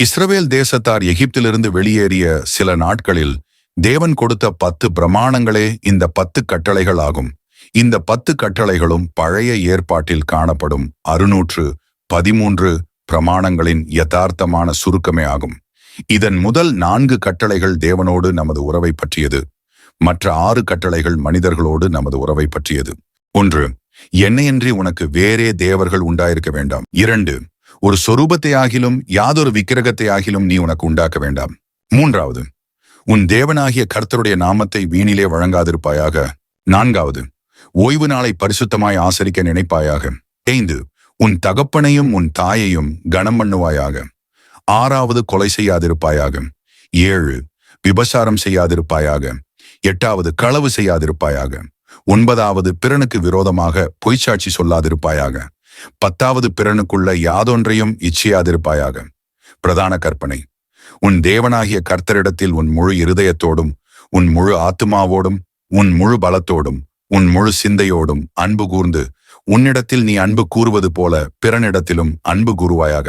இஸ்ரவேல் தேசத்தார் எகிப்திலிருந்து வெளியேறிய சில நாட்களில் தேவன் கொடுத்த 10 பிரமாணங்களே இந்த 10 கட்டளைகள் ஆகும். இந்த 10 கட்டளைகளும் பழைய ஏற்பாட்டில் காணப்படும் 613 பிரமாணங்களின் யதார்த்தமான சுருக்கமே ஆகும். இதன் முதல் 4 கட்டளைகள் தேவனோடு நமது உறவை பற்றியது. மற்ற 6 கட்டளைகள் மனிதர்களோடு நமது உறவை பற்றியது. 1. என்னையன்றி உனக்கு வேறே தேவர்கள் உண்டாயிருக்க வேண்டாம். 2. ஒரு சொரூபத்தை ஆகிலும் யாதொரு விக்கிரகத்தை ஆகிலும் நீ உனக்கு உண்டாக்க வேண்டாம். 3. உன் தேவனாகிய கர்த்தருடைய நாமத்தை வீணிலே வழங்காதிருப்பாயாக. 4. ஓய்வு நாளை பரிசுத்தமாய் ஆசரிக்க நினைப்பாயாக. 5. உன் தகப்பனையும் உன் தாயையும் கனம் பண்ணுவாயாக. 6. கொலை செய்யாதிருப்பாயாக. 7. விபசாரம் செய்யாதிருப்பாயாக. 8. களவு செய்யாதிருப்பாயாக. 9. பிறனுக்கு விரோதமாக பொய்ச்சாட்சி சொல்லாதிருப்பாயாக. 10. பிறனுக்குள்ள யாதொன்றையும் இச்சையாதிருப்பாயாக. பிரதான கற்பனை: உன் தேவனாகிய கர்த்தரிடத்தில் உன் முழு இருதயத்தோடும் உன் முழு ஆத்துமாவோடும் உன் முழு பலத்தோடும் உன் முழு சிந்தையோடும் அன்பு கூர்ந்து உன்னிடத்தில் நீ அன்பு கூறுவது போல பிறனிடத்திலும் அன்பு கூறுவாயாக.